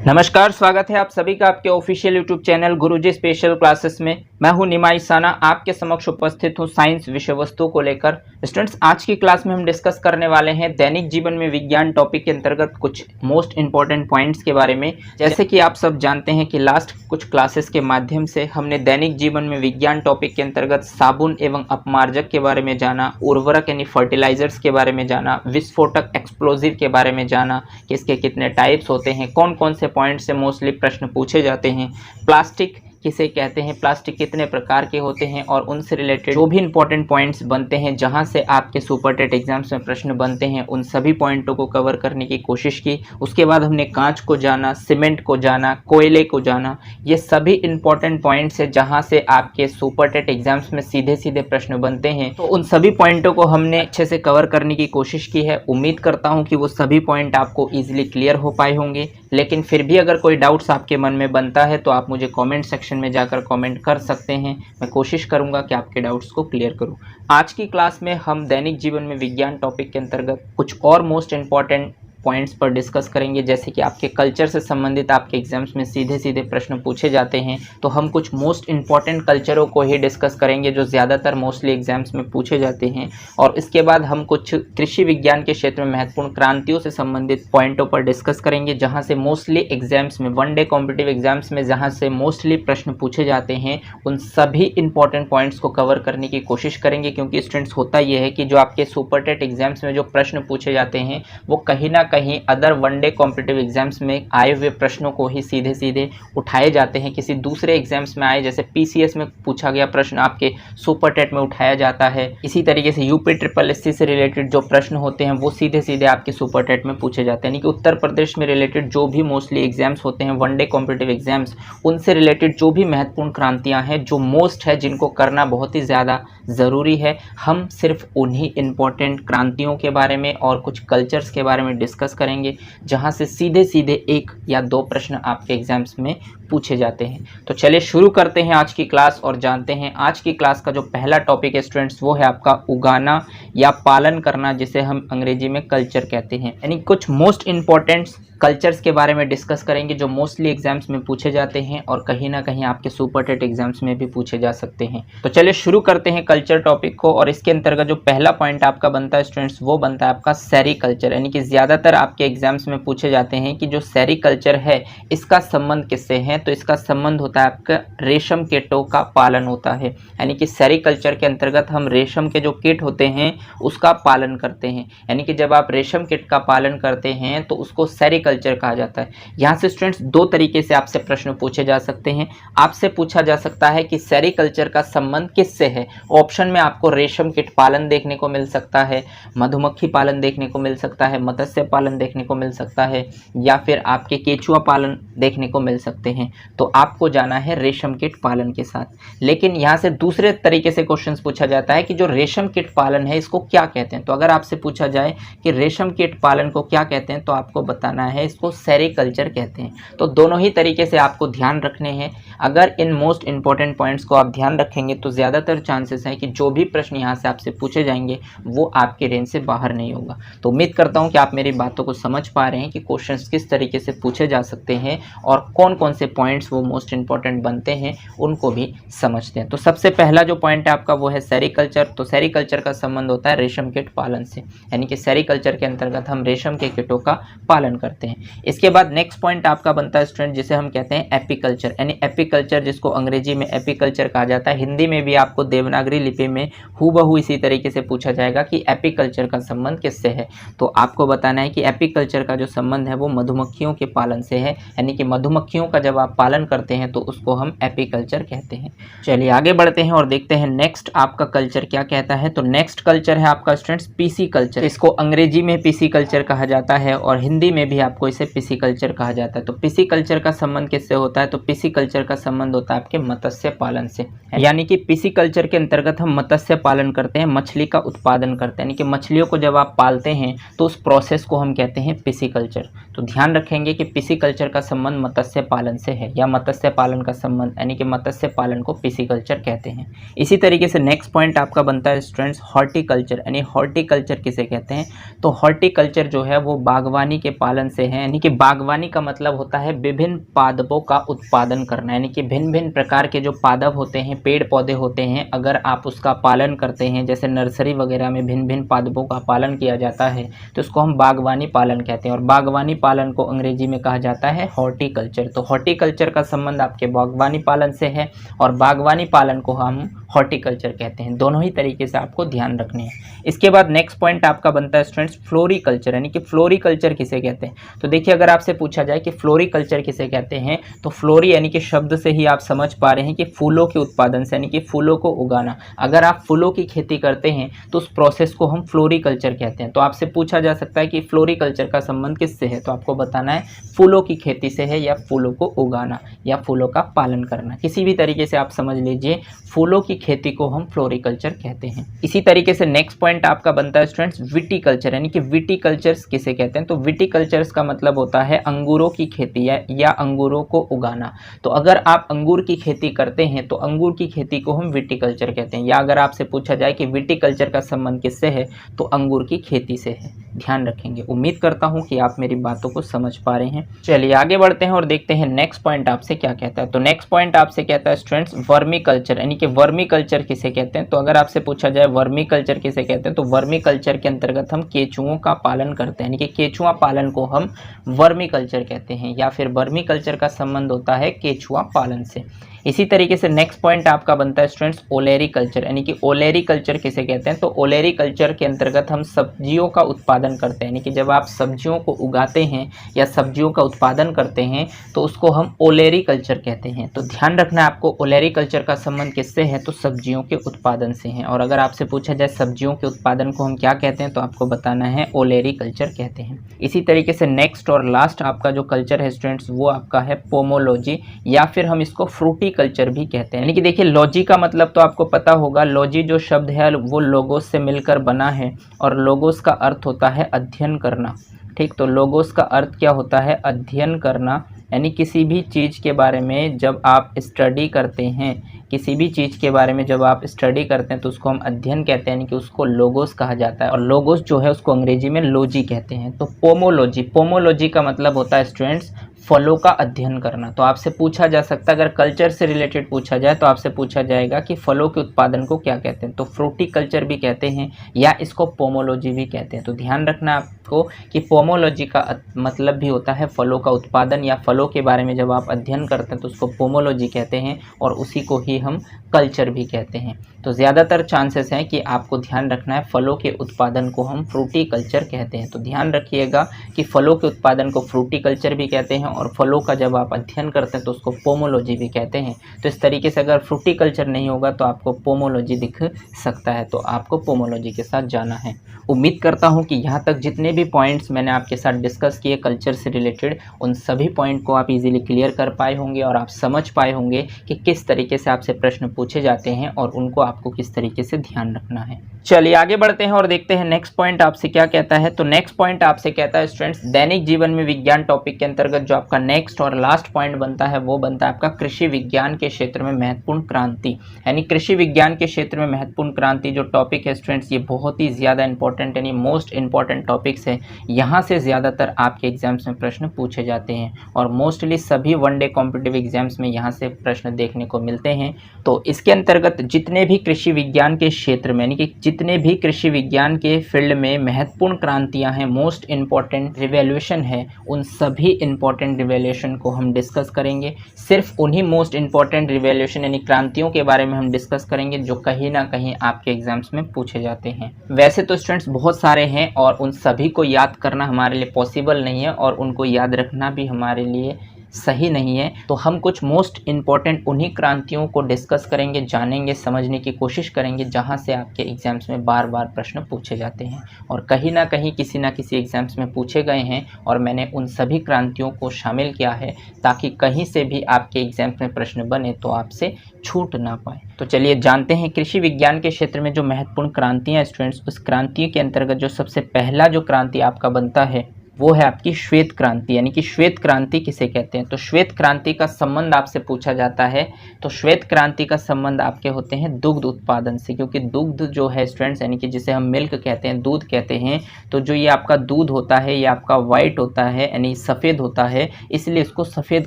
नमस्कार, स्वागत है आप सभी का आपके ऑफिशियल यूट्यूब चैनल गुरुजी स्पेशल क्लासेस में। मैं हूं निमाई साना, आपके समक्ष उपस्थित हूं साइंस विषय वस्तु को लेकर। स्टूडेंट्स, आज की क्लास में हम डिस्कस करने वाले हैं दैनिक जीवन में विज्ञान टॉपिक के अंतर्गत कुछ मोस्ट इंपॉर्टेंट पॉइंट्स के बारे में। जैसे कि आप सब जानते हैं कि लास्ट कुछ क्लासेस के माध्यम से हमने दैनिक जीवन में विज्ञान टॉपिक के अंतर्गत साबुन एवं अपमार्जक के बारे में जाना, उर्वरक यानी फर्टिलाइजर्स के बारे में जाना, विस्फोटक एक्सप्लोजिव के बारे में जाना कि इसके कितने टाइप्स होते हैं, कौन कौन से पॉइंट से मोस्टली प्रश्न पूछे जाते हैं, प्लास्टिक किसे कहते हैं, प्लास्टिक कितने प्रकार के होते हैं और उनसे रिलेटेड जो भी इंपॉर्टेंट पॉइंट्स बनते हैं जहां से आपके सुपर टेट एग्जाम्स में प्रश्न बनते हैं, उन सभी पॉइंटों को कवर करने की कोशिश की। उसके बाद हमने कांच को जाना, सीमेंट को जाना, कोयले को जाना। ये सभी इंपॉर्टेंट पॉइंट्स है जहां से आपके सुपर टेट एग्जाम्स में सीधे सीधे प्रश्न बनते हैं। तो उन सभी पॉइंटों को हमने अच्छे से कवर करने की कोशिश की है। उम्मीद करता हूँ कि वो सभी पॉइंट आपको ईजिली क्लियर हो पाए होंगे। लेकिन फिर भी अगर कोई डाउट्स आपके मन में बनता है तो आप मुझे कमेंट सेक्शन में जाकर कमेंट कर सकते हैं। मैं कोशिश करूंगा कि आपके डाउट्स को क्लियर करूं। आज की क्लास में हम दैनिक जीवन में विज्ञान टॉपिक के अंतर्गत कुछ और मोस्ट इंपॉर्टेंट पॉइंट्स पर डिस्कस करेंगे। जैसे कि आपके कल्चर से संबंधित आपके एग्जाम्स में सीधे सीधे प्रश्न पूछे जाते हैं, तो हम कुछ मोस्ट इंपॉर्टेंट कल्चरों को ही डिस्कस करेंगे जो ज़्यादातर मोस्टली एग्जाम्स में पूछे जाते हैं। और इसके बाद हम कुछ कृषि विज्ञान के क्षेत्र में महत्वपूर्ण क्रांतियों से संबंधित पॉइंटों पर डिस्कस करेंगे, जहाँ से मोस्टली एग्जाम्स में, वन डे कॉम्पिटिटिव एग्जाम्स में जहाँ से मोस्टली प्रश्न पूछे जाते हैं, उन सभी इंपॉर्टेंट पॉइंट्स को कवर करने की कोशिश करेंगे। क्योंकि स्टूडेंट्स, होता यह है कि जो आपके सुपर टेट एग्जाम्स में जो प्रश्न पूछे जाते हैं वो कहीं ना कहीं other one day competitive exams में आए हुए प्रश्नों को ही सीधे सीधे उठाए जाते हैं। किसी दूसरे एग्जाम्स में आए, जैसे पीसीएस में पूछा गया प्रश्न आपके सुपर टेट में उठाया जाता है। इसी तरीके से यूपी ट्रिपल एससी से रिलेटेड जो प्रश्न होते हैं वो सीधे सीधे आपके सुपर टेट में पूछे जाते हैं। यानी कि उत्तर प्रदेश में रिलेटेड जो भी मोस्टली एग्जाम्स होते हैं, वन डे कॉम्पिटिटिव एग्जाम्स, उनसे रिलेटेड जो भी महत्वपूर्ण क्रांतियाँ हैं, जो मोस्ट है, जिनको करना बहुत ही ज़्यादा ज़रूरी है, हम सिर्फ उन्हीं इंपॉर्टेंट क्रांतियों के बारे में और कुछ कल्चर्स के बारे में डिस्कस करेंगे जहां से सीधे सीधे एक या दो प्रश्न आपके एग्जाम्स में पूछे जाते हैं। तो चलिए शुरू करते हैं आज की क्लास और जानते हैं आज की क्लास का जो पहला टॉपिक है स्टूडेंट्स, वो है आपका उगाना या पालन करना, जिसे हम अंग्रेजी में कल्चर कहते हैं। यानी कुछ मोस्ट इंपॉर्टेंट कल्चर्स के बारे में डिस्कस करेंगे जो मोस्टली एग्जाम्स में पूछे जाते हैं और कहीं ना कहीं आपके सुपर टेट एग्जाम्स में भी पूछे जा सकते हैं। तो चलिए शुरू करते हैं कल्चर टॉपिक को। और इसके अंतर्गत जो पहला पॉइंट आपका बनता है स्टूडेंट्स, वो बनता है आपका सेरीकल्चर। यानी कि ज़्यादातर आपके एग्जाम्स में पूछे जाते हैं कि जो सेरीकल्चर है इसका संबंध किससे है, तो इसका संबंध होता है आपका रेशम कीटों का पालन होता है। यानी कि सेरीकल्चर के अंतर्गत हम रेशम के जो कीट होते हैं उसका पालन करते हैं। यानी कि जब आप रेशम कीट का पालन करते हैं तो उसको सेरीकल्चर कहा जाता है। यहाँ से स्टूडेंट्स दो तरीके से आपसे प्रश्न पूछे जा सकते हैं। आपसे पूछा जा सकता है कि सेरीकल्चर का संबंध किससे है। ऑप्शन में आपको रेशम कीट पालन देखने को मिल सकता है, मधुमक्खी पालन देखने को मिल सकता है, मत्स्य पालन देखने को मिल सकता है, या फिर आपके केचुआ पालन देखने को मिल सकते हैं। तो आपको जाना है रेशम कीट पालन के साथ। लेकिन यहाँ से दूसरे तरीके से क्वेश्चन पूछा जाता है कि जो रेशम कीट पालन है इसको क्या कहते हैं। तो अगर आपसे पूछा जाए कि रेशम कीट पालन को क्या कहते हैं, तो आपको बताना है इसको सेरीकल्चर कहते हैं। तो दोनों ही तरीके से आपको ध्यान रखने हैं। अगर इन मोस्ट इंपॉर्टेंट पॉइंट्स को आप ध्यान रखेंगे तो ज़्यादातर चांसेस हैं कि जो भी प्रश्न यहाँ से आपसे पूछे जाएंगे वो आपके रेंज से बाहर नहीं होगा। तो उम्मीद करता हूँ कि आप मेरी बातों को समझ पा रहे हैं कि क्वेश्चंस किस तरीके से पूछे जा सकते हैं और कौन कौन से पॉइंट्स वो मोस्ट इंपॉर्टेंट बनते हैं उनको भी समझते हैं। तो सबसे पहला जो पॉइंट है आपका वो है सेरीकल्चर। तो सेरीकल्चर का संबंध होता है रेशम कीट पालन से। यानी कि सेरीकल्चर के अंतर्गत हम रेशम के कीटों का पालन करते हैं। इसके बाद नेक्स्ट पॉइंट आपका बनता है स्टूडेंट, जिसे हम कहते हैं एपीकल्चर। यानी एपीकल्चर, जिसको अंग्रेजी में एपीकल्चर कहा जाता है, हिंदी में भी आपको देवनागरी लिपि में हूबहू इसी तरीके से पूछा जाएगा कि एपीकल्चर का संबंध किससे है। तो आपको बताना है कि एपीकल्चर का जो संबंध है वो मधुमक्खियों के पालन से है। यानी कि मधुमक्खियों का जब आप पालन करते हैं तो उसको हम एपीकल्चर कहते हैं। चलिए आगे बढ़ते हैं और देखते हैं नेक्स्ट आपका कल्चर क्या कहता है। तो नेक्स्ट कल्चर है आपका स्टूडेंट्स पीसी कल्चर। इसको अंग्रेजी में पीसी कल्चर कहा जाता है और हिंदी में भी आपको इसे पिसिकल्चर कहा जाता है। तो पिसिकल्चर का संबंध किससे होता है, तो पिसिकल्चर का संबंध होता है आपके मत्स्य पालन से। यानी कि पिसिकल्चर के अंतर्गत हम मत्स्य पालन करते हैं, मछली का उत्पादन करते हैं। यानी कि मछलियों को जब आप पालते हैं तो उस प्रोसेस को हम कहते हैं पिसिकल्चर। तो ध्यान रखेंगे कि पिसिकल्चर का संबंध मत्स्य पालन से है, या मत्स्य पालन का संबंध यानी कि मत्स्य पालन को पिसीकल्चर कहते हैं। इसी तरीके से नेक्स्ट पॉइंट आपका बनता है स्टूडेंट्स हॉर्टिकल्चर, यानी हॉर्टिकल्चर किसे कहते हैं। तो हॉर्टिकल्चर जो है वो बागवानी के पालन से है, यानी कि बागवानी का मतलब होता है विभिन्न पादपों का उत्पादन करना, यानी कि भिन्न भिन्न प्रकार के जो पादप होते हैं, पेड़ पौधे होते हैं, अगर आप उसका पालन करते हैं, जैसे नर्सरी वगैरह में भिन्न भिन्न पादपों का पालन किया जाता है, तो उसको हम बागवानी पालन कहते हैं। और बागवानी पालन को अंग्रेजी में कहा जाता है हॉर्टिकल्चर। तो हॉर्टिकल्चर का संबंध आपके बागवानी पालन से है और बागवानी पालन को हम हॉर्टिकल्चर कहते हैं। दोनों ही तरीके से आपको ध्यान रखने हैं। इसके बाद नेक्स्ट पॉइंट आपका बनता है स्टूडेंट्स फ्लोरिकल्चर, यानी कि फ्लोरिकल्चर किसे कहते हैं। तो देखिए, अगर आपसे पूछा जाए कि फ्लोरिकल्चर किसे कहते हैं, तो फ्लोरी यानी कि शब्द से ही आप समझ पा रहे हैं कि फूलों के उत्पादन से, यानी कि फूलों को उगाना। अगर आप फूलों की खेती करते हैं तो उस प्रोसेस को हम फ्लोरिकल्चर कहते हैं। तो आपसे पूछा जा सकता है कि फ्लोरिकल्चर का संबंध किससे है, तो आपको बताना है फूलों की खेती से है, या फूलों को उगाना या फूलों का पालन करना, किसी भी तरीके से आप समझ लीजिए, फूलों की खेती को हम फ्लोरिकल्चर कहते हैं। इसी तरीके से नेक्स्ट पॉइंट आपका बनता है स्टूडेंट्स विटीकल्चर, यानी कि विटीकल्चर्स किसे कहते हैं। तो विटीकल्चर्स का मतलब होता है अंगूरों की खेती या अंगूरों को उगाना। तो अगर आप अंगूर की खेती करते हैं तो अंगूर की खेती को हम विटीकल्चर कहते हैं। या अगर आपसे पूछा जाए कि विटीकल्चर का संबंध किससे है, तो अंगूर की खेती से है। ध्यान रखेंगे। उम्मीद करता हूं कि आप मेरी बातों को समझ पा रहे हैं। चलिए आगे बढ़ते हैं और देखते हैं नेक्स्ट पॉइंट आपसे क्या कहता है। तो नेक्स्ट पॉइंट आपसे कहता है स्टूडेंट्स वर्मी कल्चर, यानी कि वर्मी कल्चर किसे कहते हैं। तो अगर आपसे पूछा जाए वर्मी कल्चर किसे कहते हैं, तो वर्मी कल्चर के अंतर्गत हम केचुओं का पालन करते हैं, यानी कि केचुआ पालन को हम वर्मी कल्चर कहते हैं, या फिर वर्मी कल्चर का संबंध होता है केचुआ पालन से। इसी तरीके से नेक्स्ट पॉइंट आपका बनता है स्टूडेंट्स ओलेरी कल्चर, यानी कि ओलेरी कल्चर किसे कहते हैं। तो ओलेरी कल्चर के अंतर्गत हम सब्जियों का उत्पादन करते हैं, यानी कि जब आप सब्जियों को उगाते हैं या सब्जियों का उत्पादन करते हैं तो उसको हम ओलेरी कल्चर कहते हैं। तो ध्यान रखना है आपको, ओलेरी कल्चर का संबंध किससे है, तो सब्जियों के उत्पादन से है। और अगर आपसे पूछा जाए सब्जियों के उत्पादन को हम क्या कहते हैं, तो आपको बताना है ओलेरी कल्चर कहते हैं। इसी तरीके से नेक्स्ट और लास्ट आपका जो कल्चर है स्टूडेंट्स वो आपका है पोमोलॉजी, या फिर हम इसको फ्रूटी कल्चर भी कहते हैं। यानी कि देखिए, लॉजी का मतलब तो आपको पता होगा, लॉजी जो शब्द है वो लोगोस से मिलकर बना है और लोगोस का अर्थ होता है अध्ययन करना। ठीक, तो लोगोस का अर्थ क्या होता है, अध्ययन करना। यानी किसी भी चीज़ के बारे में जब आप स्टडी करते हैं, किसी भी चीज़ के बारे में जब आप स्टडी करते हैं तो उसको हम अध्ययन कहते हैं, यानी कि उसको लोगोस कहा जाता है। और लोगोस जो है उसको अंग्रेजी में लॉजी कहते हैं। तो पोमोलॉजी, पोमोलॉजी का मतलब होता है स्टूडेंट्स फलों का अध्ययन करना। तो आपसे पूछा जा सकता है, अगर कल्चर से रिलेटेड पूछा जाए तो आपसे पूछा जाएगा कि फलों के उत्पादन को क्या कहते हैं। तो फ्रूटी कल्चर भी कहते हैं या इसको पोमोलॉजी भी कहते हैं। तो ध्यान रखना आपको कि पोमोलॉजी का मतलब भी होता है फलों का उत्पादन, या फलों के बारे में जब आप अध्ययन करते हैं तो उसको पोमोलॉजी कहते हैं, और उसी को ही हम कल्चर भी कहते हैं। तो ज़्यादातर चांसेस हैं कि आपको ध्यान रखना है फलों के उत्पादन को हम फ्रूटी कल्चर कहते हैं। तो ध्यान रखिएगा कि फलों के उत्पादन को फ्रूटी कल्चर भी कहते हैं, और फलों का जब आप अध्ययन करते हैं तो उसको पोमोलॉजी भी कहते हैं। तो इस तरीके से अगर फ्रूटी कल्चर नहीं होगा तो आपको पोमोलॉजी दिख सकता है, तो आपको पोमोलॉजी के साथ जाना है। उम्मीद करता हूँ कि यहाँ तक जितने भी पॉइंट्स मैंने आपके साथ डिस्कस किए कल्चर से रिलेटेड, उन सभी पॉइंट को आप इजीली क्लियर कर पाए होंगे और आप समझ पाए होंगे कि किस तरीके से आपसे प्रश्न पूछे जाते हैं और उनको आपको किस तरीके से ध्यान रखना है। चलिए आगे बढ़ते हैं और देखते हैं नेक्स्ट पॉइंट आपसे क्या कहता है। तो नेक्स्ट पॉइंट आपसे कहता है स्टूडेंट्स दैनिक जीवन में विज्ञान टॉपिक के अंतर्गत जो आपका नेक्स्ट और लास्ट पॉइंट बनता है वो बनता है आपका कृषि विज्ञान के क्षेत्र में महत्वपूर्ण क्रांति। यानी कृषि विज्ञान के क्षेत्र में महत्वपूर्ण क्रांति जो टॉपिक है स्टूडेंट्स, ये बहुत ही ज़्यादा इंपॉर्टेंट यानी मोस्ट इंपॉर्टेंट टॉपिक्स है। यहाँ से ज़्यादातर आपके एग्जाम्स में प्रश्न पूछे जाते हैं और मोस्टली सभी वनडे कॉम्पिटिटिव एग्जाम्स में यहाँ से प्रश्न देखने को मिलते हैं। तो इसके अंतर्गत जितने भी कृषि विज्ञान के क्षेत्र में यानी कि जितने भी कृषि विज्ञान के फील्ड में महत्वपूर्ण क्रांतियां हैं, मोस्ट इंपॉर्टेंट रिवॉल्यूशन है, उन सभी इंपॉर्टेंट रिवॉल्यूशन को हम डिस्कस करेंगे। सिर्फ उन्हीं मोस्ट इंपॉर्टेंट रिवॉल्यूशन यानी क्रांतियों के बारे में हम डिस्कस करेंगे जो कहीं ना कहीं आपके एग्जाम्स में पूछे जाते हैं। वैसे तो स्टूडेंट्स बहुत सारे हैं और उन सभी को याद करना हमारे लिए पॉसिबल नहीं है और उनको याद रखना भी हमारे लिए सही नहीं है। तो हम कुछ मोस्ट इम्पॉर्टेंट उन्हीं क्रांतियों को डिस्कस करेंगे, जानेंगे, समझने की कोशिश करेंगे जहां से आपके एग्जाम्स में बार बार प्रश्न पूछे जाते हैं और कहीं ना कहीं किसी ना किसी एग्जाम्स में पूछे गए हैं और मैंने उन सभी क्रांतियों को शामिल किया है ताकि कहीं से भी आपके एग्जाम्स में प्रश्न बने तो आपसे छूट ना पाए। तो चलिए जानते हैं कृषि विज्ञान के क्षेत्र में जो महत्वपूर्ण क्रांतियाँ स्टूडेंट्स, उस क्रांति के अंतर्गत जो सबसे पहला जो क्रांति आपका बनता है वो है आपकी श्वेत क्रांति। यानी कि श्वेत क्रांति किसे कहते हैं? तो श्वेत क्रांति का संबंध आपसे पूछा जाता है तो श्वेत क्रांति का संबंध आपके होते हैं दुग्ध उत्पादन से, क्योंकि दुग्ध जो है स्टूडेंट्स, यानी कि जिसे हम मिल्क कहते हैं, दूध कहते हैं, तो जो ये आपका दूध होता है ये आपका वाइट होता है, यानी सफ़ेद होता है, इसलिए इसको सफ़ेद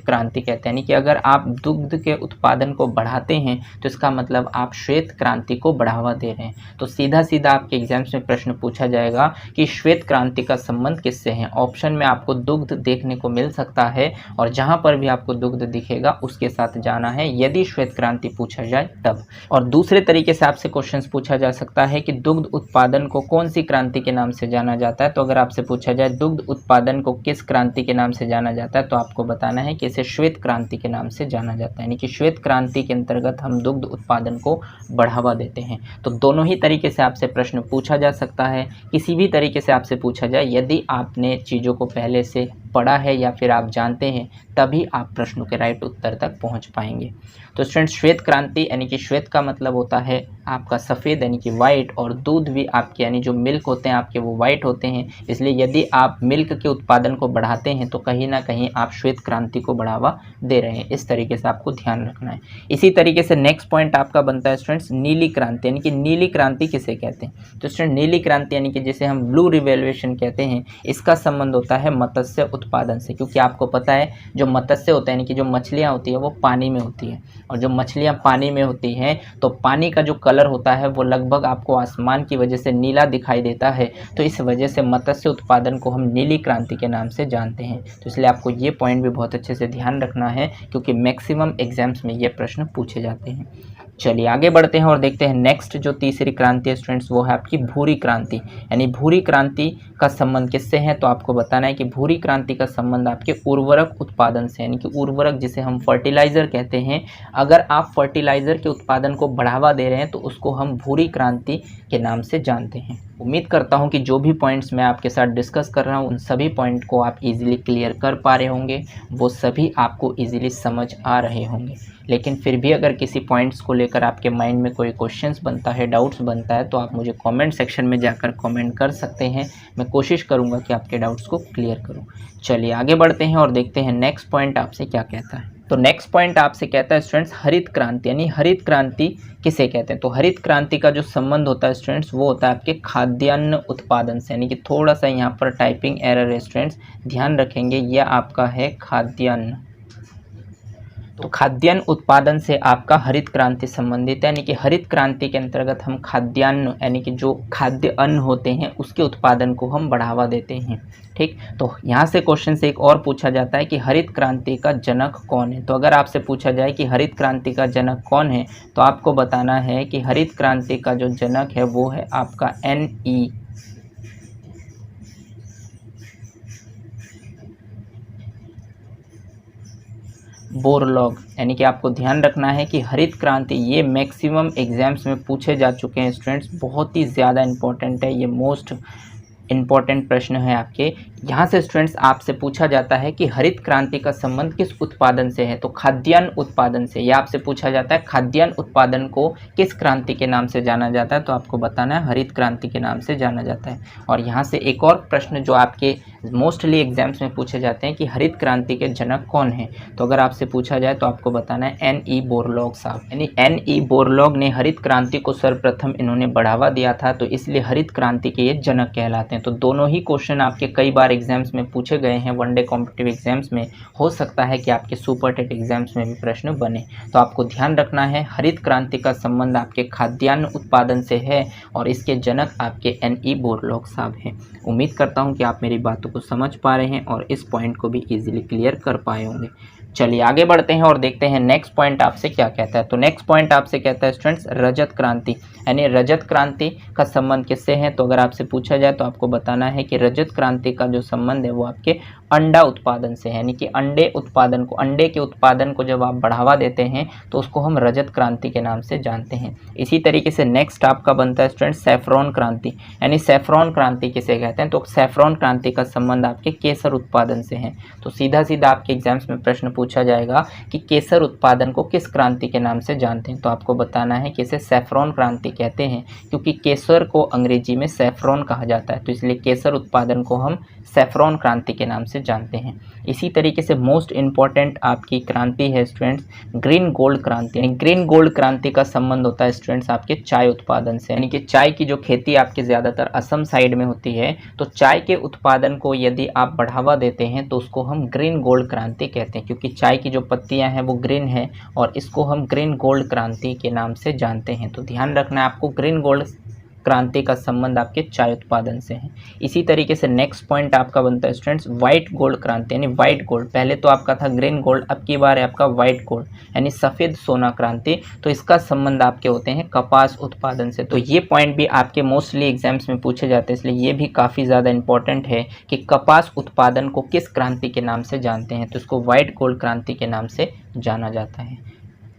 क्रांति कहते हैं। यानी कि अगर आप दुग्ध के उत्पादन को बढ़ाते हैं तो इसका मतलब आप श्वेत क्रांति को बढ़ावा दे रहे हैं। तो सीधा सीधा आपके एग्जाम्स में प्रश्न पूछा जाएगा कि श्वेत क्रांति का संबंध किससे है। ऑप्शन में आपको दुग्ध देखने को मिल सकता है और जहां पर भी आपको दुग्ध दिखेगा उसके साथ जाना है, यदि श्वेत क्रांति पूछा जाए तब। और दूसरे तरीके से आपसे क्वेश्चंस पूछा जा सकता है कि दुग्ध उत्पादन को कौन सी क्रांति के नाम से जाना जाता है। तो अगर आपसे पूछा जाए दुग्ध उत्पादन को किस क्रांति के नाम से जाना जाता है, तो आपको बताना है कि इसे श्वेत क्रांति के नाम से जाना जाता है। यानी कि श्वेत क्रांति के अंतर्गत हम दुग्ध उत्पादन को बढ़ावा देते हैं। तो दोनों ही तरीके से आपसे प्रश्न पूछा जा सकता है। किसी भी तरीके से आपसे पूछा जाए, यदि आपने चीज़ों को पहले से पढ़ा है या फिर आप जानते हैं, तभी आप प्रश्नों के राइट उत्तर तक पहुंच पाएंगे। तो स्टूडेंट्स, श्वेत क्रांति यानी कि श्वेत का मतलब होता है आपका सफ़ेद यानी कि वाइट, और दूध भी आपके यानी जो मिल्क होते हैं आपके वो वाइट होते हैं। इसलिए यदि आप मिल्क के उत्पादन को बढ़ाते हैं तो कहीं ना कहीं आप श्वेत क्रांति को बढ़ावा दे रहे हैं। इस तरीके से आपको ध्यान रखना है। इसी तरीके से नेक्स्ट पॉइंट आपका बनता है स्टूडेंट्स नीली क्रांति। यानी कि नीली क्रांति किसे कहते हैं? तो स्टूडेंट, नीली क्रांति यानी कि जिसे हम ब्लू रिवॉल्यूशन कहते हैं, इसका संबंध होता है मत्स्य उत्पादन से। क्योंकि आपको पता है जो मत्स्य होता है यानी कि जो मछलियाँ होती है वो पानी में होती है, और जो मछलियाँ पानी में होती हैं तो पानी का जो कलर होता है वो लगभग आपको आसमान की वजह से नीला दिखाई देता है। तो इस वजह से मत्स्य उत्पादन को हम नीली क्रांति के नाम से जानते हैं। तो इसलिए आपको ये पॉइंट भी बहुत अच्छे से ध्यान रखना है, क्योंकि मैक्सिमम एग्जाम्स में ये प्रश्न पूछे जाते हैं। चलिए आगे बढ़ते हैं और देखते हैं नेक्स्ट जो तीसरी क्रांति है स्टूडेंट्स, वो है आपकी भूरी क्रांति। यानी भूरी क्रांति का संबंध किससे है? तो आपको बताना है कि भूरी क्रांति का संबंध आपके उर्वरक उत्पादन से, यानी कि उर्वरक जिसे हम फर्टिलाइज़र कहते हैं। अगर आप फर्टिलाइज़र के उत्पादन को बढ़ावा दे रहे हैं तो उसको हम भूरी क्रांति के नाम से जानते हैं। उम्मीद करता हूं कि जो भी पॉइंट्स मैं आपके साथ डिस्कस कर रहा हूं उन सभी पॉइंट को आप इजीली क्लियर कर पा रहे होंगे, वो सभी आपको इजीली समझ आ रहे होंगे। लेकिन फिर भी अगर किसी पॉइंट्स को लेकर आपके माइंड में कोई क्वेश्चंस बनता है, डाउट्स बनता है, तो आप मुझे कमेंट सेक्शन में जाकर कमेंट कर सकते हैं। मैं कोशिश करूंगा कि आपके डाउट्स को क्लियर करूं। चलिए आगे बढ़ते हैं और देखते हैं नेक्स्ट पॉइंट आपसे क्या कहता है। तो नेक्स्ट पॉइंट आपसे कहता है स्टूडेंट्स हरित क्रांति। यानी हरित क्रांति किसे कहते हैं? तो हरित क्रांति का जो संबंध होता है स्टूडेंट्स वो होता है आपके खाद्यान्न उत्पादन से। यानी कि थोड़ा सा यहाँ पर टाइपिंग एरर है स्टूडेंट्स, ध्यान रखेंगे। यह आपका है खाद्यान्न। तो खाद्यान्न उत्पादन से आपका हरित क्रांति संबंधित है। यानी कि हरित क्रांति के अंतर्गत हम खाद्यान्न यानी कि जो खाद्य अन्न होते हैं उसके उत्पादन को हम बढ़ावा देते हैं। ठीक, तो यहाँ से क्वेश्चन से एक और पूछा जाता है कि हरित क्रांति का जनक कौन है। तो अगर आपसे पूछा जाए कि हरित क्रांति का जनक कौन है, तो आपको बताना है कि हरित क्रांति का जो जनक है वो है आपका N.E. बोरलॉग। यानी कि आपको ध्यान रखना है कि हरित क्रांति ये मैक्सिमम एग्जाम्स में पूछे जा चुके हैं स्टूडेंट्स, बहुत ही ज़्यादा इंपॉर्टेंट है, ये मोस्ट इम्पॉर्टेंट प्रश्न है आपके। यहाँ से स्टूडेंट्स आपसे पूछा जाता है कि हरित क्रांति का संबंध किस उत्पादन से है? तो खाद्यान्न उत्पादन से। यह आपसे पूछा जाता है खाद्यान्न उत्पादन को किस क्रांति के नाम से जाना जाता है? तो आपको बताना है हरित क्रांति के नाम से जाना जाता है। और यहाँ से एक और प्रश्न जो आपके मोस्टली एग्जाम्स में पूछे जाते हैं कि हरित क्रांति के जनक कौन है? तो अगर आपसे पूछा जाए तो आपको बताना है N.E. बोरलॉग साहब। यानी N.E. बोरलॉग ने हरित क्रांति को सर्वप्रथम इन्होंने बढ़ावा दिया था, तो इसलिए हरित क्रांति के ये जनक कहलाते हैं। तो दोनों ही क्वेश्चन आपके कई बार एग्जाम्स में पूछे गए हैं, वनडे कॉम्पिटिटिव एग्जाम्स में। हो सकता है कि आपके सुपर टेट एग्जाम्स में भी प्रश्न बने। तो आपको ध्यान रखना है हरित क्रांति का संबंध आपके खाद्यान्न उत्पादन से है और इसके जनक आपके N.E. बोरलॉग साहब हैं। उम्मीद करता हूं कि आप मेरी बातों को समझ पा रहे हैं और इस पॉइंट को भी इजीली क्लियर कर पाए होंगे। चलिए आगे बढ़ते हैं और देखते हैं नेक्स्ट पॉइंट आपसे क्या कहता है। तो नेक्स्ट पॉइंट आपसे कहता है स्टूडेंट्स रजत क्रांति। यानी रजत क्रांति का संबंध किससे है? तो अगर आपसे पूछा जाए तो आपको बताना है कि रजत क्रांति का जो संबंध है वो आपके अंडा उत्पादन से, यानी कि अंडे उत्पादन को, अंडे के उत्पादन को जब आप बढ़ावा देते हैं तो उसको हम रजत क्रांति के नाम से जानते हैं। इसी तरीके से नेक्स्ट आपका बनता है स्टूडेंट सैफरॉन क्रांति, यानी सैफरॉन क्रांति किसे कहते हैं, तो सैफरॉन क्रांति का संबंध आपके केसर उत्पादन से है। तो सीधा सीधा आपके एग्जाम्स में प्रश्न पूछा जाएगा कि केसर उत्पादन को किस क्रांति के नाम से जानते हैं, तो आपको बताना है कि इसे सैफरॉन क्रांति कहते हैं, क्योंकि केसर को अंग्रेजी में सैफरॉन कहा जाता है, तो इसलिए केसर उत्पादन को हम सैफरॉन क्रांति के नाम से जानते हैं। इसी तरीके से मोस्ट इम्पॉर्टेंट आपकी क्रांति है स्टूडेंट्स ग्रीन गोल्ड क्रांति, यानी ग्रीन गोल्ड क्रांति का संबंध होता है स्टूडेंट्स आपके चाय उत्पादन से, यानी कि चाय की जो खेती आपके ज़्यादातर असम साइड में होती है, तो चाय के उत्पादन को यदि आप बढ़ावा देते हैं तो उसको हम ग्रीन गोल्ड क्रांति कहते हैं, क्योंकि चाय की जो पत्तियां हैं वो ग्रीन है और इसको हम ग्रीन गोल्ड क्रांति के नाम से जानते हैं। तो ध्यान रखना है आपको, ग्रीन गोल्ड क्रांति का संबंध आपके चाय उत्पादन से है। इसी तरीके से नेक्स्ट पॉइंट आपका बनता है स्टूडेंट्स व्हाइट गोल्ड क्रांति, यानी व्हाइट गोल्ड, पहले तो आपका था ग्रीन गोल्ड, अब की बार है आपका व्हाइट गोल्ड यानी सफ़ेद सोना क्रांति। तो इसका संबंध आपके होते हैं कपास उत्पादन से। तो ये पॉइंट भी आपके मोस्टली एग्जाम्स में पूछे जाते हैं, इसलिए ये भी काफ़ी ज़्यादा इंपॉर्टेंट है कि कपास उत्पादन को किस क्रांति के नाम से जानते हैं, तो इसको व्हाइट गोल्ड क्रांति के नाम से जाना जाता है।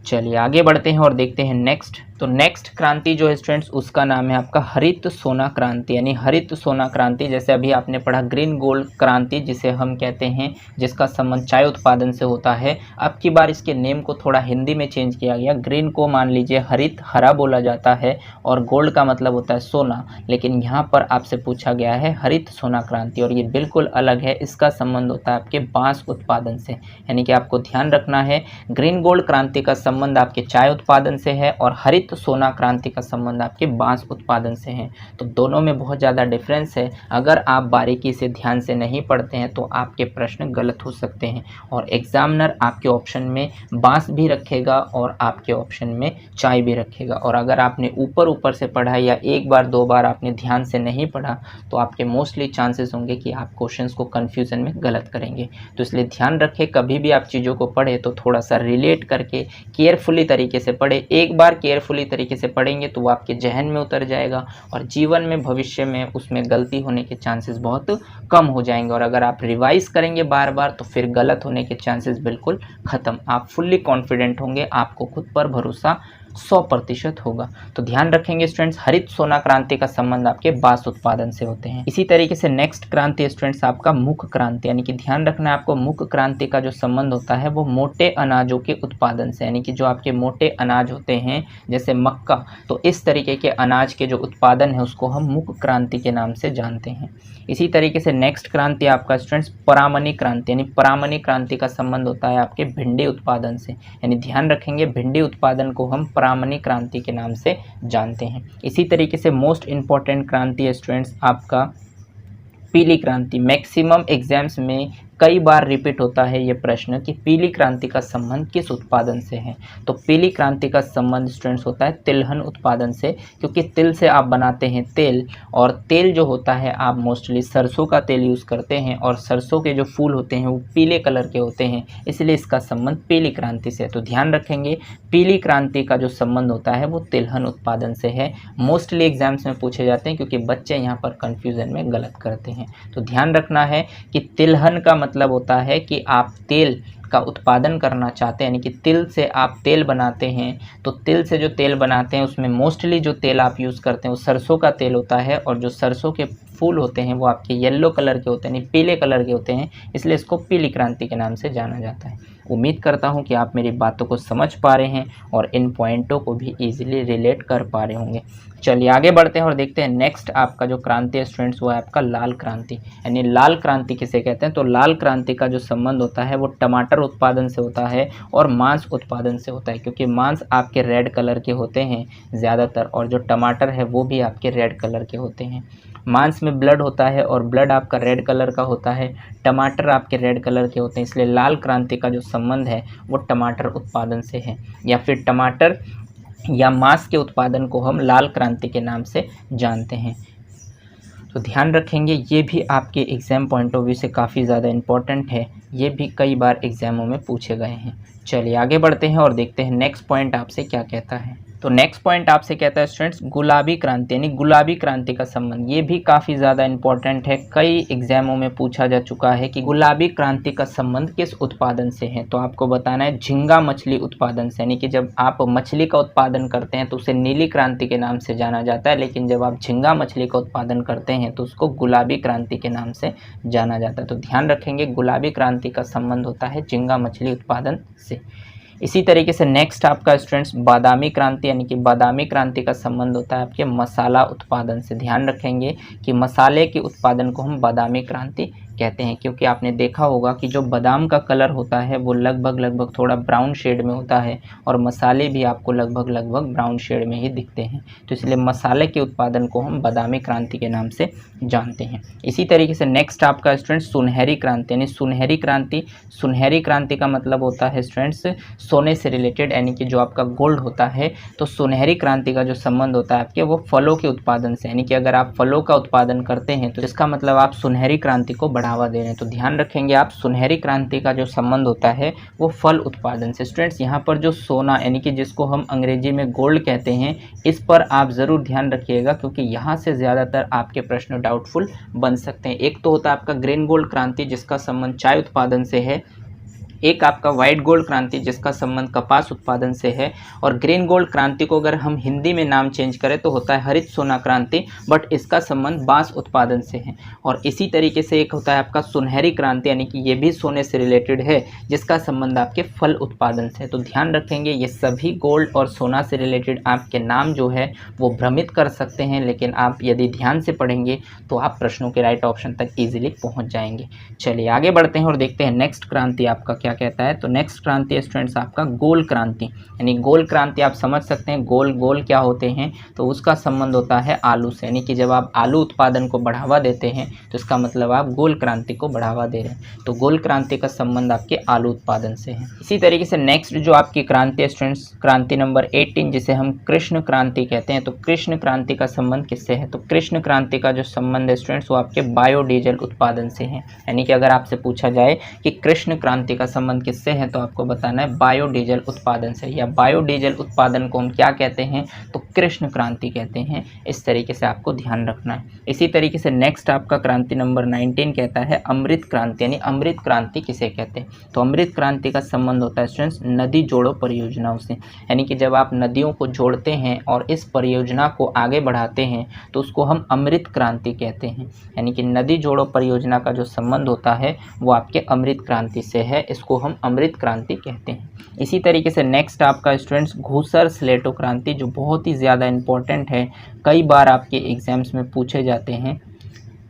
चलिए आगे बढ़ते हैं और देखते हैं नेक्स्ट। तो नेक्स्ट क्रांति जो है स्टूडेंट्स उसका नाम है आपका हरित सोना क्रांति, यानी हरित सोना क्रांति। जैसे अभी आपने पढ़ा ग्रीन गोल्ड क्रांति जिसे हम कहते हैं, जिसका संबंध चाय उत्पादन से होता है। अब की बार इसके नेम को थोड़ा हिंदी में चेंज किया गया, ग्रीन को मान लीजिए हरित हरा बोला जाता है और गोल्ड का मतलब होता है सोना, लेकिन यहाँ पर आपसे पूछा गया है हरित सोना क्रांति और ये बिल्कुल अलग है। इसका संबंध होता है आपके बांस उत्पादन से, यानी कि आपको ध्यान रखना है ग्रीन गोल्ड क्रांति का संबंध आपके चाय उत्पादन से है और हरित सोना क्रांति का संबंध आपके बांस उत्पादन से है। तो दोनों में बहुत ज़्यादा डिफरेंस है। अगर आप बारीकी से ध्यान से नहीं पढ़ते हैं तो आपके प्रश्न गलत हो सकते हैं और एग्जामिनर आपके ऑप्शन में बांस भी रखेगा और आपके ऑप्शन में चाय भी रखेगा। और अगर आपने ऊपर ऊपर से पढ़ा या एक बार दो बार आपने ध्यान से नहीं पढ़ा तो आपके मोस्टली चांसेस होंगे कि आप क्वेश्चंस को कन्फ्यूजन में गलत करेंगे। तो इसलिए ध्यान रखें, कभी भी आप चीज़ों को पढ़े तो थोड़ा सा रिलेट करके केयरफुली तरीके से पढ़े। एक बार केयरफुली तरीके से पढ़ेंगे तो वो आपके जहन में उतर जाएगा और जीवन में भविष्य में उसमें गलती होने के चांसेस बहुत कम हो जाएंगे। और अगर आप रिवाइज करेंगे बार बार तो फिर गलत होने के चांसेस बिल्कुल ख़त्म। आप फुल्ली कॉन्फिडेंट होंगे, आपको खुद पर भरोसा 100% होगा। तो ध्यान रखेंगे स्टूडेंट्स, हरित सोना क्रांति का संबंध आपके बांस उत्पादन से होते हैं। इसी तरीके से नेक्स्ट क्रांति स्टूडेंट्स आपका मुख क्रांति, यानी कि ध्यान रखना है आपको, मुख क्रांति का जो संबंध होता है वो मोटे अनाजों के उत्पादन से, यानी कि जो आपके मोटे अनाज होते हैं जैसे मक्का, तो इस तरीके के अनाज के जो उत्पादन है उसको हम मुख क्रांति के नाम से जानते हैं। इसी तरीके से नेक्स्ट क्रांति आपका स्टूडेंट्स परामनी क्रांति, यानी परामनी क्रांति का संबंध होता है आपके भिंडी उत्पादन से, यानी ध्यान रखेंगे भिंडी उत्पादन को हम परामनी क्रांति के नाम से जानते हैं। इसी तरीके से मोस्ट इम्पॉर्टेंट क्रांति है स्टूडेंट्स आपका पीली क्रांति। मैक्सिमम एग्जाम्स में कई बार रिपीट होता है ये प्रश्न कि पीली क्रांति का संबंध किस उत्पादन से है। तो पीली क्रांति का संबंध स्टूडेंट्स होता है तिलहन उत्पादन से, क्योंकि तिल से आप बनाते हैं तेल और तेल जो होता है आप मोस्टली सरसों का तेल यूज़ करते हैं और सरसों के जो फूल होते हैं वो पीले कलर के होते हैं, इसलिए इसका संबंध पीली क्रांति से है। तो ध्यान रखेंगे पीली क्रांति का जो संबंध होता है वो तिलहन उत्पादन से है। मोस्टली एग्जाम्स में पूछे जाते हैं क्योंकि बच्चे यहाँ पर कन्फ्यूज़न में गलत करते हैं। तो ध्यान रखना है कि तिलहन का मतलब होता है कि आप तेल का उत्पादन करना चाहते हैं, यानी कि तिल से आप तेल बनाते हैं। तो तिल से जो तेल बनाते हैं उसमें मोस्टली जो तेल आप यूज़ करते हैं वो सरसों का तेल होता है और जो सरसों के फूल होते हैं वो आपके येलो कलर के होते हैं, यानी पीले कलर के होते हैं, इसलिए इसको पीली क्रांति के नाम से जाना जाता है। उम्मीद करता हूँ कि आप मेरी बातों को समझ पा रहे हैं और इन पॉइंटों को भी ईजिली रिलेट कर पा रहे होंगे। चलिए आगे बढ़ते हैं और देखते हैं नेक्स्ट आपका जो क्रांति है स्टूडेंट्स वो है आपका लाल क्रांति, यानी लाल क्रांति किसे कहते हैं। तो लाल क्रांति का जो संबंध होता है वो टमाटर उत्पादन से होता है और मांस उत्पादन से होता है, क्योंकि मांस आपके रेड कलर के होते हैं ज़्यादातर और जो टमाटर है वो भी आपके रेड कलर के होते हैं। मांस में ब्लड होता है और ब्लड आपका रेड कलर का होता है, टमाटर आपके रेड कलर के होते हैं, इसलिए लाल क्रांति का जो संबंध है वो टमाटर उत्पादन से है, या फिर टमाटर या मांस के उत्पादन को हम लाल क्रांति के नाम से जानते हैं। तो ध्यान रखेंगे ये भी आपके एग्ज़ाम पॉइंट ऑफ व्यू से काफ़ी ज़्यादा इम्पोर्टेंट है, ये भी कई बार एग्ज़ामों में पूछे गए हैं। चलिए आगे बढ़ते हैं और देखते हैं नेक्स्ट पॉइंट आपसे क्या कहता है। तो नेक्स्ट पॉइंट आपसे कहता है स्टूडेंट्स गुलाबी क्रांति यानी गुलाबी क्रांति का संबंध। ये भी काफ़ी ज़्यादा इंपॉर्टेंट है, कई एग्जामों में पूछा जा चुका है कि गुलाबी क्रांति का संबंध किस उत्पादन से है। तो आपको बताना है झींगा मछली उत्पादन से, यानी कि जब आप मछली का उत्पादन करते हैं तो उसे नीली क्रांति के नाम से जाना जाता है, लेकिन जब आप झींगा मछली का उत्पादन करते हैं तो उसको गुलाबी क्रांति के नाम से जाना जाता है। तो ध्यान रखेंगे गुलाबी क्रांति का संबंध होता है झींगा मछली उत्पादन से। इसी तरीके से नेक्स्ट आपका स्टूडेंट्स बादामी क्रांति यानी कि बादामी क्रांति का संबंध होता है आपके मसाला उत्पादन से। ध्यान रखेंगे कि मसाले के उत्पादन को हम बादामी क्रांति कहते हैं, क्योंकि आपने देखा होगा कि जो बादाम का कलर होता है वो लगभग थोड़ा ब्राउन शेड में होता है और मसाले भी आपको लगभग ब्राउन शेड में ही दिखते हैं। तो इसलिए मसाले के उत्पादन को हम बादामी क्रांति के नाम से जानते हैं। इसी तरीके से नेक्स्ट आपका स्टूडेंट सुनहरी क्रांति यानी सुनहरी क्रांति। सुनहरी क्रांति का मतलब होता है स्टूडेंट्स सोने से रिलेटेड, यानी कि जो आपका गोल्ड होता है। तो सुनहरी क्रांति का जो संबंध होता है आपके वो फलों के उत्पादन से, यानी कि अगर आप फलों का उत्पादन करते हैं तो इसका मतलब आप सुनहरी क्रांति को बढ़ावा दे रहे हैं। तो ध्यान रखेंगे आप सुनहरी क्रांति का जो संबंध होता है वो फल उत्पादन से। स्टूडेंट्स यहाँ पर जो सोना यानी कि जिसको हम अंग्रेजी में गोल्ड कहते हैं, इस पर आप ज़रूर ध्यान रखिएगा, क्योंकि यहाँ से ज़्यादातर आपके प्रश्न डाउटफुल बन सकते हैं। एक तो होता है आपका ग्रीन गोल्ड क्रांति जिसका संबंध चाय उत्पादन से है, एक आपका वाइट गोल्ड क्रांति जिसका संबंध कपास उत्पादन से है, और ग्रीन गोल्ड क्रांति को अगर हम हिंदी में नाम चेंज करें तो होता है हरित सोना क्रांति, बट इसका संबंध बांस उत्पादन से है। और इसी तरीके से एक होता है आपका सुनहरी क्रांति यानी कि ये भी सोने से रिलेटेड है, जिसका संबंध आपके फल उत्पादन से है। तो ध्यान रखेंगे ये सभी गोल्ड और सोना से रिलेटेड आपके नाम जो है वो भ्रमित कर सकते हैं, लेकिन आप यदि ध्यान से पढ़ेंगे तो आप प्रश्नों के राइट ऑप्शन तक ईजिली पहुँच जाएंगे। चलिए आगे बढ़ते हैं और देखते हैं नेक्स्ट क्रांति आपका क्या कहता है। तो नेक्स्ट क्रांति स्टूडेंट्स आपका गोल क्रांति, यानी गोल क्रांति आप समझ सकते हैं गोल क्या होते हैं, तो उसका संबंध होता है आलू से, यानी कि जब आप आलू उत्पादन को बढ़ावा देते हैं तो इसका मतलब आप गोल क्रांति को बढ़ावा दे रहे हैं। तो गोल क्रांति का संबंध आपके आलू उत्पादन से है। इसी तरीके से नेक्स्ट जो आपकी क्रांति है स्टूडेंट्स क्रांति नंबर 18 जिसे हम कृष्ण क्रांति कहते हैं। तो कृष्ण क्रांति का संबंध किससे है? तो कृष्ण क्रांति का जो संबंध है स्टूडेंट्स वो आपके बायोडीजल उत्पादन से है। यानी कि अगर आपसे पूछा जाए कि कृष्ण क्रांति का संबंध किससे है तो आपको बताना है बायोडीजल उत्पादन से, या बायोडीजल उत्पादन को हम क्या कहते हैं? तो कृष्ण क्रांति कहते हैं। इस तरीके से आपको ध्यान रखना है। इसी तरीके से नेक्स्ट आपका क्रांति नंबर 19 कहता है अमृत क्रांति, यानी अमृत क्रांति किसे कहते हैं? तो अमृत क्रांति का संबंध होता है स्टूडेंट्स नदी जोड़ो परियोजनाओं से, यानी कि जब आप नदियों को जोड़ते हैं और इस परियोजना को आगे बढ़ाते हैं तो उसको हम अमृत क्रांति कहते हैं। यानी कि नदी जोड़ो परियोजना का जो संबंध होता है वो आपके अमृत क्रांति से है, इसको हम अमृत क्रांति कहते हैं। इसी तरीके से नेक्स्ट आपका स्टूडेंट्स घूसर स्लेटो क्रांति, जो बहुत ही ज़्यादा इंपॉर्टेंट है, कई बार आपके एग्जाम्स में पूछे जाते हैं,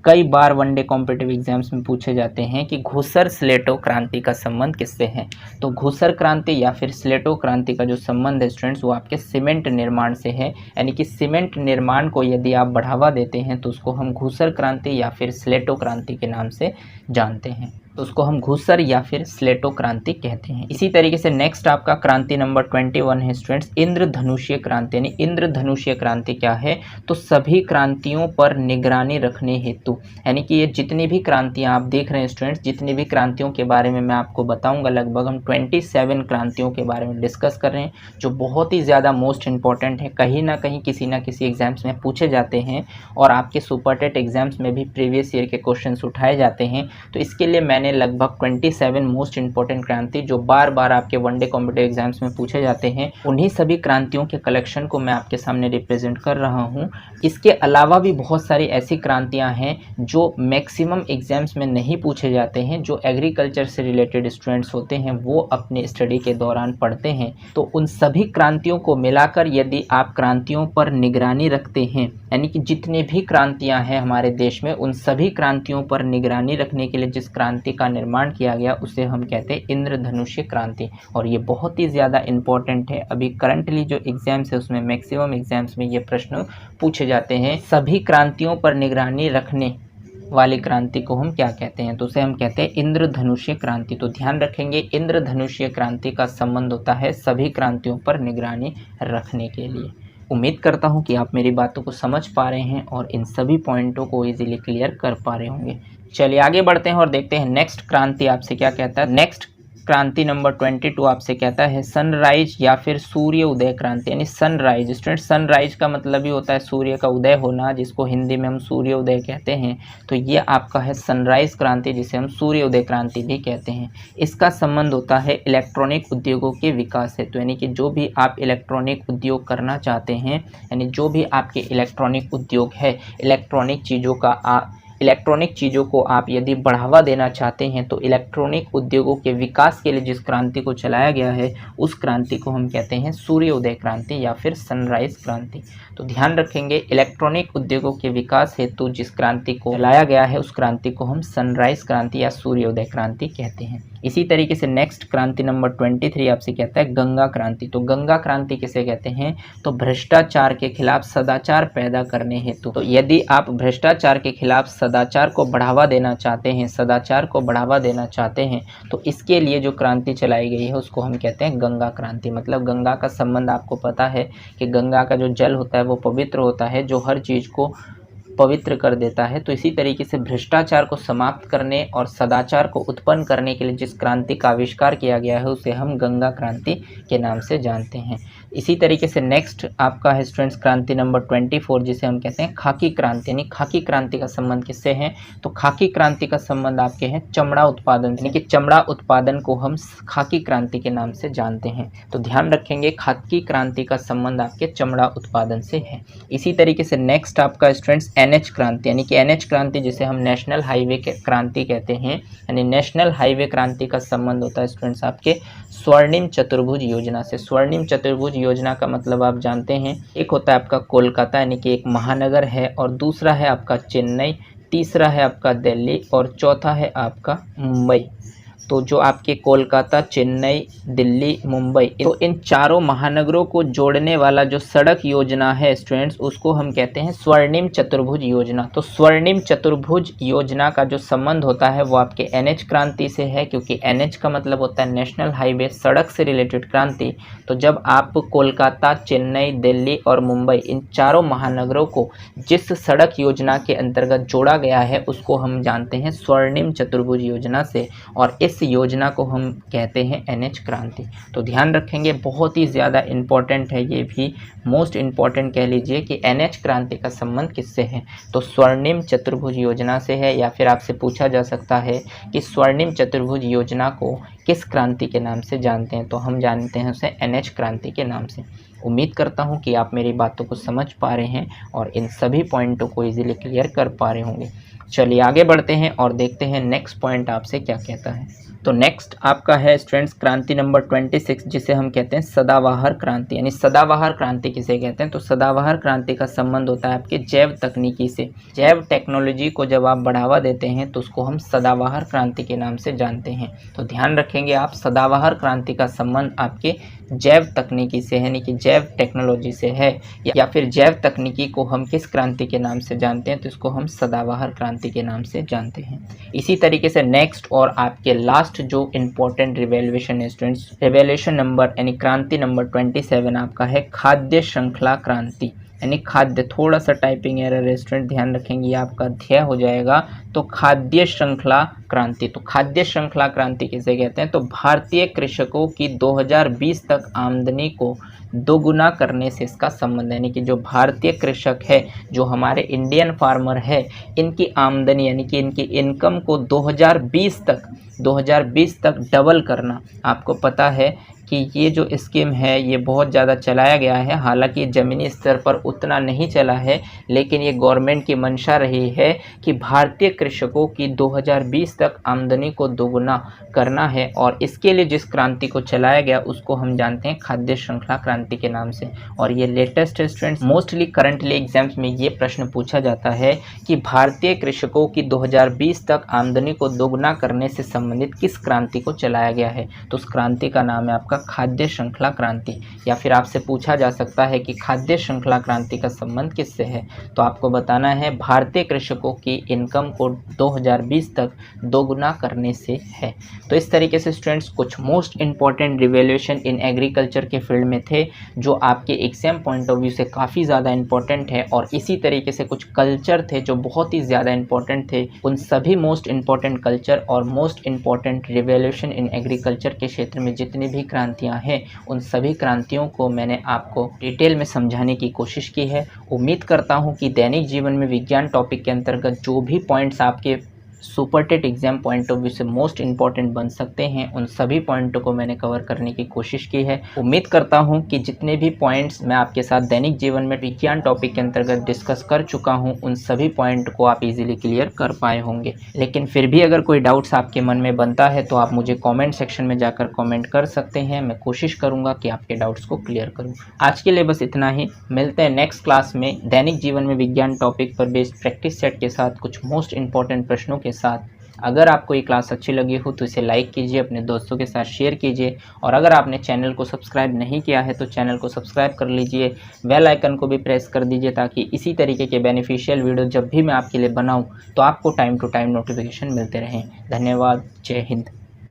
कई बार वनडे कॉम्पिटिटिव एग्जाम्स में पूछे जाते हैं कि घूसर स्लेटो क्रांति का संबंध किससे है। तो घूसर क्रांति या फिर स्लेटो क्रांति का जो संबंध है स्टूडेंट्स वो आपके सीमेंट निर्माण से है। यानी कि सीमेंट निर्माण को यदि आप बढ़ावा देते हैं तो उसको हम घूसर क्रांति या फिर स्लेटो क्रांति के नाम से जानते हैं। तो उसको हम घूसर या फिर स्लेटो क्रांति कहते हैं। इसी तरीके से नेक्स्ट आपका क्रांति नंबर 21 है स्टूडेंट्स इंद्रधनुषीय क्रांति, यानी इंद्रधनुषीय क्रांति क्या है? तो सभी क्रांतियों पर निगरानी रखने हेतु, यानी कि ये जितनी भी क्रांतियां आप देख रहे हैं स्टूडेंट्स, जितनी भी क्रांतियों के बारे में मैं आपको बताऊंगा, लगभग हम 27 क्रांतियों के बारे में डिस्कस कर रहे हैं, जो बहुत ही ज़्यादा मोस्ट इंपॉर्टेंट है, कहीं ना कहीं किसी ना किसी एग्जाम्स में पूछे जाते हैं और आपके सुपर टेट एग्जाम्स में भी प्रीवियस ईयर के क्वेश्चन उठाए जाते हैं। तो इसके लिए मैंने लगभग 27 मोस्ट इंपॉर्टेंट क्रांति जो बार बार आपके वनडे कॉम्पिटिटिव एग्जाम्स में पूछे जाते हैं, उन्हीं सभी क्रांतियों के कलेक्शन को मैं आपके सामने रिप्रेजेंट कर रहा हूं। इसके अलावा भी बहुत सारी ऐसी क्रांतियां हैं जो मैक्सिमम एग्जाम्स में नहीं पूछे जाते हैं, जो एग्रीकल्चर से रिलेटेड स्टूडेंट्स होते हैं वो अपने स्टडी के दौरान पढ़ते हैं। तो उन सभी क्रांतियों को मिलाकर यदि आप क्रांतियों पर निगरानी रखते हैं, यानी कि जितने भी क्रांतियां हैं हमारे देश में, उन सभी क्रांतियों पर निगरानी रखने के लिए जिस क्रांति का निर्माण किया गया उसे हम कहते हैं इंद्रधनुषीय क्रांति। और ये बहुत ही ज़्यादा इंपॉर्टेंट है। अभी करंटली जो एग्जाम्स है उसमें मैक्सिमम एग्जाम्स में ये प्रश्न पूछे जाते हैं, सभी क्रांतियों पर निगरानी रखने वाली क्रांति को हम क्या कहते हैं? तो उसे हम कहते हैं इंद्रधनुषीय क्रांति। तो ध्यान रखेंगे इंद्रधनुषीय क्रांति का संबंध होता है सभी क्रांतियों पर निगरानी रखने के लिए। उम्मीद करता हूं कि आप मेरी बातों को समझ पा रहे हैं और इन सभी पॉइंटों को इजीली क्लियर कर पा रहे होंगे। चलिए आगे बढ़ते हैं और देखते हैं नेक्स्ट क्रांति आपसे क्या कहता है। नेक्स्ट क्रांति नंबर 22 आपसे कहता है सनराइज या फिर सूर्य उदय क्रांति, यानी सनराइज। स्टूडेंट सनराइज का मतलब ही होता है सूर्य का उदय होना, जिसको हिंदी में हम सूर्य उदय कहते हैं। तो ये आपका है सनराइज क्रांति, जिसे हम सूर्य उदय क्रांति भी कहते हैं। इसका संबंध होता है इलेक्ट्रॉनिक उद्योगों के विकास से। तो यानी कि जो भी आप इलेक्ट्रॉनिक उद्योग करना चाहते हैं, यानी जो भी आपके इलेक्ट्रॉनिक उद्योग है, इलेक्ट्रॉनिक चीज़ों को आप यदि बढ़ावा देना चाहते हैं, तो इलेक्ट्रॉनिक उद्योगों के विकास के लिए जिस क्रांति को चलाया गया है, उस क्रांति को हम कहते हैं सूर्योदय क्रांति या फिर सनराइज क्रांति। तो ध्यान रखेंगे, इलेक्ट्रॉनिक उद्योगों के विकास हेतु जिस क्रांति को चलाया गया है, उस क्रांति को हम सनराइज क्रांति या सूर्योदय क्रांति कहते हैं। इसी तरीके से नेक्स्ट क्रांति नंबर 23 आपसे कहता है गंगा क्रांति। तो गंगा क्रांति किसे कहते हैं? तो भ्रष्टाचार के खिलाफ सदाचार पैदा करने हेतु। तो यदि आप भ्रष्टाचार के खिलाफ सदाचार को बढ़ावा देना चाहते हैं, तो इसके लिए जो क्रांति चलाई गई है उसको हम कहते हैं गंगा क्रांति। मतलब गंगा का संबंध आपको पता है कि गंगा का जो जल होता है वो पवित्र होता है, जो हर चीज़ को पवित्र कर देता है। तो इसी तरीके से भ्रष्टाचार को समाप्त करने और सदाचार को उत्पन्न करने के लिए जिस क्रांति का आविष्कार किया गया है, उसे हम गंगा क्रांति के नाम से जानते हैं। इसी तरीके से नेक्स्ट आपका है स्टूडेंट्स क्रांति नंबर 24, जिसे हम कहते हैं खाकी क्रांति। यानी खाकी क्रांति का संबंध किससे है? तो खाकी क्रांति का संबंध आपके हैं चमड़ा उत्पादन, यानी कि चमड़ा उत्पादन को हम खाकी क्रांति के नाम से जानते हैं। तो ध्यान रखेंगे, खाकी क्रांति का संबंध आपके चमड़ा उत्पादन से है। इसी तरीके से नेक्स्ट आपका स्टूडेंट्स NH क्रांति, यानी कि NH क्रांति जिसे हम नेशनल हाईवे क्रांति कहते हैं। यानी नेशनल हाईवे क्रांति का संबंध होता है स्टूडेंट्स आपके स्वर्णिम चतुर्भुज योजना से। स्वर्णिम चतुर्भुज योजना का मतलब आप जानते हैं, एक होता है आपका कोलकाता, यानी कि एक महानगर है, और दूसरा है आपका चेन्नई, तीसरा है आपका दिल्ली, और चौथा है आपका मुंबई। तो जो आपके कोलकाता, चेन्नई, दिल्ली, मुंबई, तो इन चारों महानगरों को जोड़ने वाला जो सड़क योजना है स्टूडेंट्स, उसको हम कहते हैं स्वर्णिम चतुर्भुज योजना। तो स्वर्णिम चतुर्भुज योजना का जो संबंध होता है वो आपके NH क्रांति से है, क्योंकि NH का मतलब होता है नेशनल हाईवे, सड़क से रिलेटेड क्रांति। तो जब आप कोलकाता, चेन्नई, दिल्ली और मुंबई, इन चारों महानगरों को जिस सड़क योजना के अंतर्गत जोड़ा गया है, उसको हम जानते हैं स्वर्णिम चतुर्भुज योजना से, और इस योजना को हम कहते हैं NH क्रांति। तो ध्यान रखेंगे, बहुत ही ज़्यादा इम्पोर्टेंट है, ये भी मोस्ट इम्पॉर्टेंट कह लीजिए कि NH क्रांति का संबंध किससे है? तो स्वर्णिम चतुर्भुज योजना से है। या फिर आपसे पूछा जा सकता है कि स्वर्णिम चतुर्भुज योजना को किस क्रांति के नाम से जानते हैं? तो हम जानते हैं उसे NH क्रांति के नाम से। उम्मीद करता हूँ कि आप मेरी बातों को समझ पा रहे हैं और इन सभी पॉइंटों को इजीली क्लियर कर पा रहे होंगे। चलिए आगे बढ़ते हैं और देखते हैं नेक्स्ट पॉइंट आपसे क्या कहता है। तो नेक्स्ट आपका है स्टूडेंट्स क्रांति नंबर 26, जिसे हम कहते हैं सदाबहार क्रांति। यानी सदाबहार क्रांति किसे कहते हैं? तो सदाबहार क्रांति का संबंध होता है आपके जैव तकनीकी से। जैव टेक्नोलॉजी को जब आप बढ़ावा देते हैं तो उसको हम सदाबहार क्रांति के नाम से जानते हैं। तो ध्यान रखेंगे आप, सदाबहार क्रांति का संबंध आपके जैव तकनीकी से है, यानी कि जैव टेक्नोलॉजी से है। या फिर जैव तकनीकी को हम किस क्रांति के नाम से जानते हैं? तो इसको हम सदाबहार क्रांति के नाम से जानते हैं। इसी तरीके से नेक्स्ट और आपके लास्ट जो इम्पोर्टेंट रिवैल्यूएशन है स्टूडेंट्स, रिवैल्यूएशन नंबर यानी क्रांति नंबर 27 आपका है खाद्य श्रृंखला क्रांति। यानी खाद्य, थोड़ा सा टाइपिंग एरर है स्टूडेंट, ध्यान रखेंगे, आपका ध्येय हो जाएगा। तो खाद्य श्रृंखला क्रांति, तो खाद्य श्रृंखला क्रांति किसे कहते हैं? तो भारतीय कृषकों की 2020 तक आमदनी को दोगुना करने से इसका संबंध है। यानी कि जो भारतीय कृषक है, जो हमारे इंडियन फार्मर है, इनकी आमदनी यानी कि इनकी इनकम को 2020 तक डबल करना। आपको पता है कि ये जो स्कीम है ये बहुत ज़्यादा चलाया गया है, हालांकि ज़मीनी स्तर पर उतना नहीं चला है, लेकिन ये गवर्नमेंट की मंशा रही है कि भारतीय कृषकों की 2020 तक आमदनी को दोगुना करना है, और इसके लिए जिस क्रांति को चलाया गया उसको हम जानते हैं खाद्य श्रृंखला क्रांति के नाम से। और ये latest students, mostly currently exams में ये प्रश्न पूछा जाता है कि भारतीय कृषकों की 2020 तक आमदनी को दोगुना करने से संबंधित किस क्रांति को चलाया गया है? तो उस क्रांति का नाम है आपका आपका खाद्य श्रृंखला क्रांति, या फिर आपसे पूछा जा सकता है कि खाद्य श्रृंखला क्रांति का संबंध किससे है, तो आपको बताना है भारतीय कृषकों की इनकम को 2020 तक दोगुना करने से है। तो इस तरीके से स्टूडेंट्स कुछ most important revolution in agriculture के फील्ड में थे जो आपके एग्जाम पॉइंट ऑफ व्यू से काफ़ी ज़्यादा इंपॉर्टेंट है, और इसी तरीके से कुछ कल्चर थे जो बहुत ही ज़्यादा इंपॉर्टेंट थे। उन सभी मोस्ट इंपॉर्टेंट कल्चर और most important revolution in agriculture के क्षेत्र में जितनी भी क्रांतियां हैं, उन सभी क्रांतियों को मैंने आपको डिटेल में समझाने की कोशिश की है। उम्मीद करता हूं कि दैनिक जीवन में विज्ञान टॉपिक के अंतर्गत जो भी पॉइंट्स आपके super TET exam point of view से मोस्ट इंपॉर्टेंट बन सकते हैं, उन सभी पॉइंटों को मैंने कवर करने की कोशिश की है। उम्मीद करता हूं कि जितने भी पॉइंट्स मैं आपके साथ दैनिक जीवन में विज्ञान टॉपिक के अंतर्गत डिस्कस कर चुका हूं, उन सभी पॉइंट को आप इजीली क्लियर कर पाए होंगे। लेकिन फिर भी अगर कोई डाउट्स आपके मन में बनता है तो आप मुझे कॉमेंट सेक्शन में जाकर कॉमेंट कर सकते हैं। मैं कोशिश करूँगा कि आपके डाउट्स को क्लियर करूँ। आज के लिए बस इतना ही। मिलते हैं नेक्स्ट क्लास में दैनिक जीवन में विज्ञान टॉपिक पर बेस्ड प्रैक्टिस सेट के साथ, कुछ मोस्ट इंपॉर्टेंट प्रश्नों के साथ। अगर आपको ये क्लास अच्छी लगी हो तो इसे लाइक कीजिए, अपने दोस्तों के साथ शेयर कीजिए, और अगर आपने चैनल को सब्सक्राइब नहीं किया है तो चैनल को सब्सक्राइब कर लीजिए, बेल आइकन को भी प्रेस कर दीजिए ताकि इसी तरीके के बेनिफिशियल वीडियो जब भी मैं आपके लिए बनाऊं तो आपको टाइम टू टाइम नोटिफिकेशन मिलते रहें। धन्यवाद। जय हिंद।